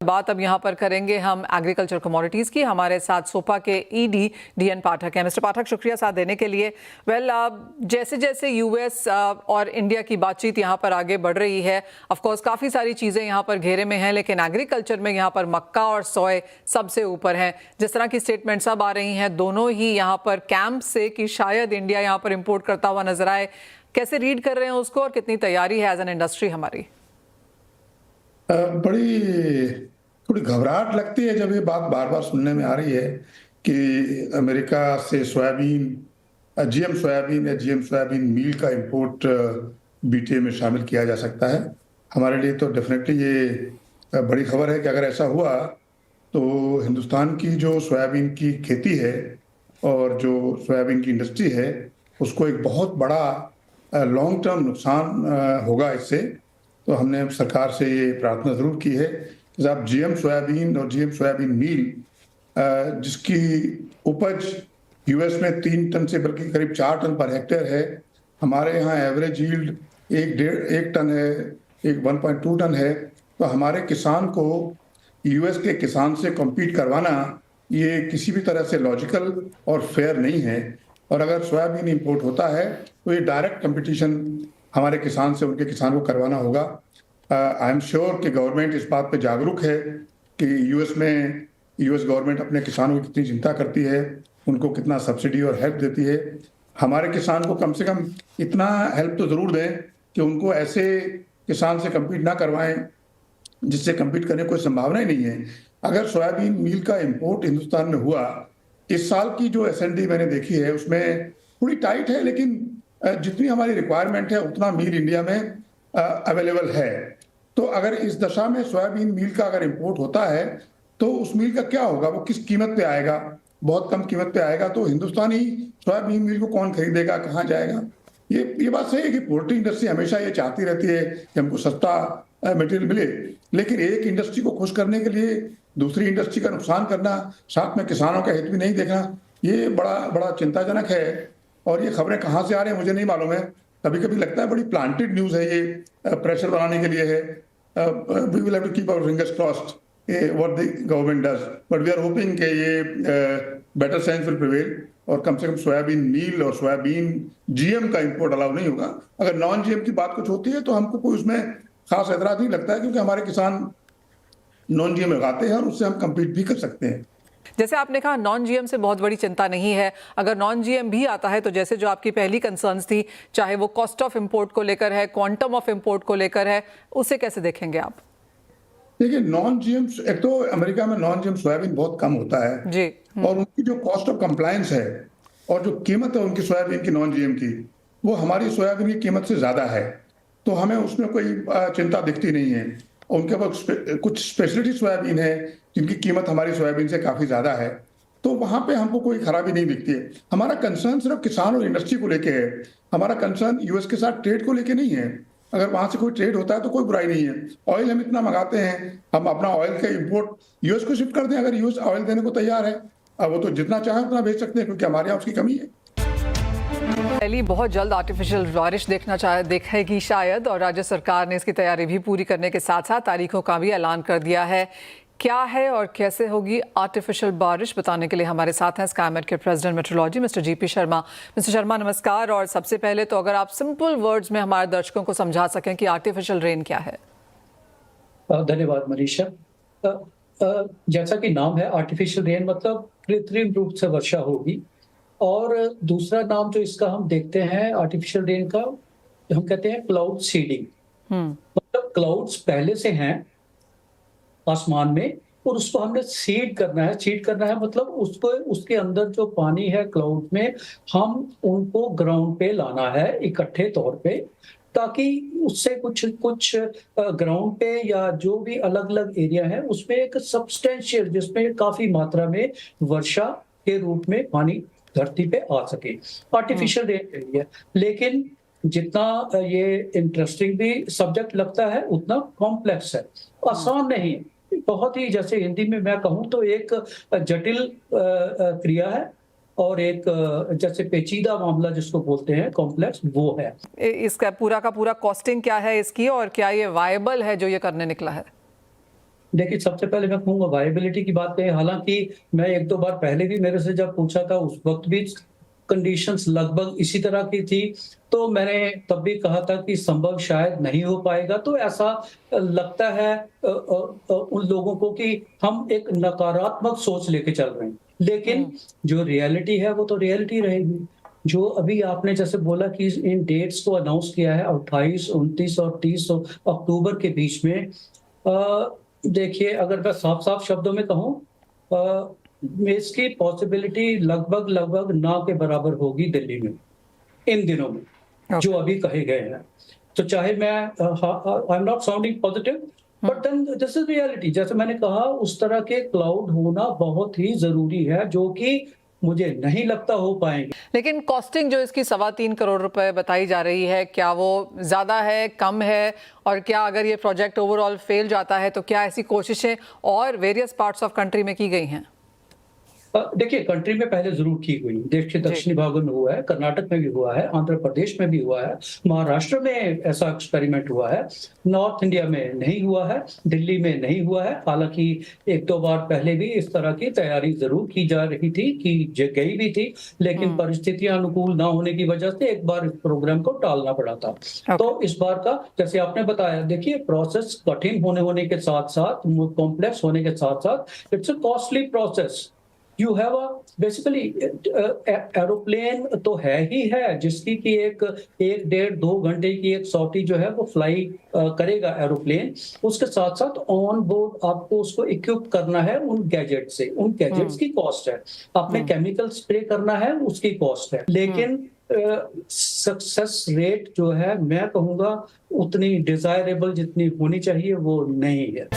बात अब यहाँ पर करेंगे हम एग्रीकल्चर कमोडिटीज़ की। हमारे साथ सोपा के ईडी डीएन पाठक हैं। मिस्टर पाठक, शुक्रिया साथ देने के लिए। जैसे जैसे यूएस और इंडिया की बातचीत यहाँ पर आगे बढ़ रही है, ऑफ कोर्स काफ़ी सारी चीज़ें यहाँ पर घेरे में हैं, लेकिन एग्रीकल्चर में यहाँ पर मक्का और सोय सबसे ऊपर हैं। जिस तरह की स्टेटमेंट्स अब आ रही हैं दोनों ही यहाँ पर कैंप से कि शायद इंडिया यहाँ पर इम्पोर्ट करता हुआ नजर आए, कैसे रीड कर रहे हैं उसको और कितनी तैयारी है एज एन इंडस्ट्री हमारी? बड़ी थोड़ी घबराहट लगती है जब ये बात बार बार सुनने में आ रही है कि अमेरिका से सोयाबीन, जीएम सोयाबीन या जीएम सोयाबीन मील का इंपोर्ट बीटीए में शामिल किया जा सकता है। हमारे लिए तो डेफिनेटली ये बड़ी खबर है कि अगर ऐसा हुआ तो हिंदुस्तान की जो सोयाबीन की खेती है और जो सोयाबीन की इंडस्ट्री है उसको एक बहुत बड़ा लॉन्ग टर्म नुकसान होगा इससे। तो हमने सरकार से ये प्रार्थना जरूर की है कि आप जीएम सोयाबीन और जीएम सोयाबीन मील जिसकी उपज यूएस में 3 टन से बल्कि करीब 4 टन पर हेक्टेयर है, हमारे यहाँ एवरेज यील्ड 1 टन है, 1.2 टन है। तो हमारे किसान को यूएस के किसान से कम्पीट करवाना ये किसी भी तरह से लॉजिकल और फेयर नहीं है। और अगर सोयाबीन इंपोर्ट होता है तो ये डायरेक्ट कंपटीशन हमारे किसान से उनके किसान को करवाना होगा। आई एम श्योर कि गवर्नमेंट इस बात पे जागरूक है कि यूएस गवर्नमेंट अपने किसानों की कितनी चिंता करती है, उनको कितना सब्सिडी और हेल्प देती है। हमारे किसान को कम से कम इतना हेल्प तो जरूर दें कि उनको ऐसे किसान से कम्पीट ना करवाएं जिससे कम्पीट करने की कोई संभावना ही नहीं है। अगर सोयाबीन मील का इंपोर्ट हिंदुस्तान में हुआ, इस साल की जो एसएनडी मैंने देखी है उसमें थोड़ी टाइट है, लेकिन जितनी हमारी रिक्वायरमेंट है उतना मील इंडिया में अवेलेबल है। तो अगर इस दशा में सोयाबीन मील का अगर इंपोर्ट होता है तो उस मील का क्या होगा, वो किस कीमत पे आएगा? बहुत कम कीमत पे आएगा। तो हिंदुस्तानी सोयाबीन मील को कौन खरीदेगा, कहाँ जाएगा? ये बात सही है कि पोल्ट्री इंडस्ट्री हमेशा ये चाहती रहती है कि हमको सस्ता मटेरियल मिले, लेकिन एक इंडस्ट्री को खुश करने के लिए दूसरी इंडस्ट्री का नुकसान करना, साथ में किसानों का हित भी नहीं देखना, ये बड़ा चिंताजनक है। और ये खबरें कहाँ से आ रही हैं मुझे नहीं मालूम है। कभी कभी लगता है बड़ी प्लांटेड न्यूज़ है, ये प्रेशर बनाने के लिए है। We will have to keep our fingers crossed what the government does, but we are hoping कि ये बेटर सेंस विल प्रिवेल और कम से कम सोयाबीन मील और सोयाबीन जीएम का इंपोर्ट अलाउ नहीं होगा। अगर नॉन जीएम की बात कुछ होती है तो हमको कोई उसमें खास एतराज नहीं लगता है, क्योंकि हमारे किसान नॉन जीएम लगाते हैं और उससे हम कम्पीट भी कर सकते हैं। जैसे आपने कहा नॉन जीएम से बहुत बड़ी चिंता नहीं है, अगर नॉन जीएम भी आता है तो जैसे जो आपकी पहली कंसर्न्स थी, चाहे वो कॉस्ट ऑफ इंपोर्ट को लेकर है, क्वांटम ऑफ इंपोर्ट को लेकर है, उसे कैसे देखेंगे आप? देखिए, नॉन जीएम, एक तो अमेरिका में नॉन जीएम सोयाबीन बहुत कम होता है जी। और उनकी जो कॉस्ट ऑफ कंप्लायंस है और जो कीमत है उनकी सोयाबीन की नॉन जीएम की, वो हमारी सोयाबीन की कीमत से ज्यादा है। तो हमें उसमें कोई चिंता दिखती नहीं है। उनके पास कुछ स्पेशलिटी सोयाबीन है जिनकी कीमत हमारी सोयाबीन से काफी ज्यादा है, तो वहां पे हमको कोई खराबी नहीं दिखती है। हमारा कंसर्न सिर्फ किसान और इंडस्ट्री को लेके है। हमारा कंसर्न यूएस के साथ ट्रेड को लेके नहीं है। अगर वहां से कोई ट्रेड होता है तो कोई बुराई नहीं है। ऑयल हम इतना मंगाते हैं, हम अपना ऑयल का इंपोर्ट यूएस को शिफ्ट कर दें, अगर यूएस ऑयल देने को तैयार है, अब वो तो जितना चाहे उतना भेज सकते हैं, क्योंकि हमारे यहाँ उसकी कमी है। दिल्ली बहुत जल्द आर्टिफिशियल बारिश देखेगी शायद, और राज्य सरकार ने इसकी तैयारी भी पूरी करने के साथ साथ तारीखों का भी ऐलान कर दिया है। क्या है और कैसे होगी आर्टिफिशियल बारिश, बताने के लिए हमारे साथ हैं स्काईमेट के president metrology mister GP Sharma. Mister Sharma नमस्कार। और सबसे पहले तो अगर आप सिंपल वर्ड्स में हमारे दर्शकों को समझा सकें कि आर्टिफिशियल रेन क्या है। धन्यवाद मनीषा। जैसा कि नाम है आर्टिफिशियल रेन, मतलब कृत्रिम रूप से वर्षा होगी। और दूसरा नाम जो इसका हम देखते हैं आर्टिफिशियल रेन का, हम कहते हैं क्लाउड सीडिंग। मतलब क्लाउड्स पहले से हैं आसमान में और उसको हमने सीड करना है। सीड करना है मतलब उसको, उसके अंदर जो पानी है क्लाउड में, हम उनको ग्राउंड पे लाना है इकट्ठे तौर पे, ताकि उससे कुछ ग्राउंड पे या जो भी अलग अलग एरिया है उसमें एक सब्सटेंशियल, जिसमें काफी मात्रा में वर्षा के रूप में पानी धरती पे आ सके, आर्टिफिशियल रेन के लिए। लेकिन जितना ये इंटरेस्टिंग भी सब्जेक्ट लगता है उतना कॉम्प्लेक्स है, आसान नहीं। बहुत ही, जैसे हिंदी में मैं कहूँ तो एक जटिल क्रिया है और एक जैसे पेचीदा मामला जिसको बोलते हैं कॉम्प्लेक्स, वो है। इसका पूरा का पूरा कॉस्टिंग क्या है इसकी, और क्या ये वायबल है जो ये करने निकला है? देखिए, सबसे पहले मैं कहूँगा वायबिलिटी की बात करें, हालांकि मैं एक दो बार पहले भी मेरे से जब पूछा था उस वक्त भी कंडीशंस लगभग इसी तरह की थी, तो मैंने तब भी कहा था कि संभव शायद नहीं हो पाएगा। तो ऐसा लगता है उन लोगों को कि हम एक नकारात्मक सोच लेके चल रहे हैं, लेकिन जो रियलिटी है वो तो रियलिटी रहेगी। जो अभी आपने जैसे बोला कि इन डेट्स को अनाउंस किया है 28, 29 और 30 अक्टूबर के बीच में, देखिए अगर मैं साफ-साफ शब्दों में कहूँ, इसकी पॉसिबिलिटी लगभग ना के बराबर होगी दिल्ली में, इन दिनों में, जो अभी कहे गए हैं। तो चाहे मैं I am not sounding positive, but then this is reality. जैसे मैंने कहा, उस तरह के क्लाउड होना बहुत ही जरूरी है, जो कि मुझे नहीं लगता हो पाएंगे। लेकिन कॉस्टिंग जो इसकी 3.25 करोड़ रुपए बताई जा रही है, क्या वो ज़्यादा है, कम है? और क्या अगर ये प्रोजेक्ट ओवरऑल फेल जाता है तो क्या ऐसी कोशिशें और वेरियस पार्ट्स ऑफ कंट्री में की गई हैं? देखिए, कंट्री में पहले जरूर की हुई, देश के दक्षिणी भागों में हुआ है, कर्नाटक में भी हुआ है, आंध्र प्रदेश में भी हुआ है, महाराष्ट्र में ऐसा एक्सपेरिमेंट हुआ है, नॉर्थ इंडिया में नहीं हुआ है, दिल्ली में नहीं हुआ है। हालांकि एक दो बार पहले भी इस तरह की तैयारी जरूर की जा रही थी, की गई भी थी, लेकिन परिस्थितियां अनुकूल ना होने की वजह से एक बार इस प्रोग्राम को टालना पड़ा था। तो इस बार का, जैसे आपने बताया, देखिए प्रोसेस कठिन होने के साथ साथ, कॉम्प्लेक्स होने के साथ साथ, it's a costly process. You have basically aeroplane तो है ही है, जिसकी कि एक 1.5-2 घंटे की एक सॉर्टी जो है वो फ्लाई करेगा एरोप्लेन। उसके साथ साथ ऑन बोर्ड आपको उसको इक्विप करना है उन गैजेट्स की कॉस्ट है, आपने केमिकल स्प्रे करना है उसकी कॉस्ट है, लेकिन सक्सेस रेट जो है, मैं कहूँगा उतनी डिजायरेबल जितनी होनी चाहिए वो नहीं है।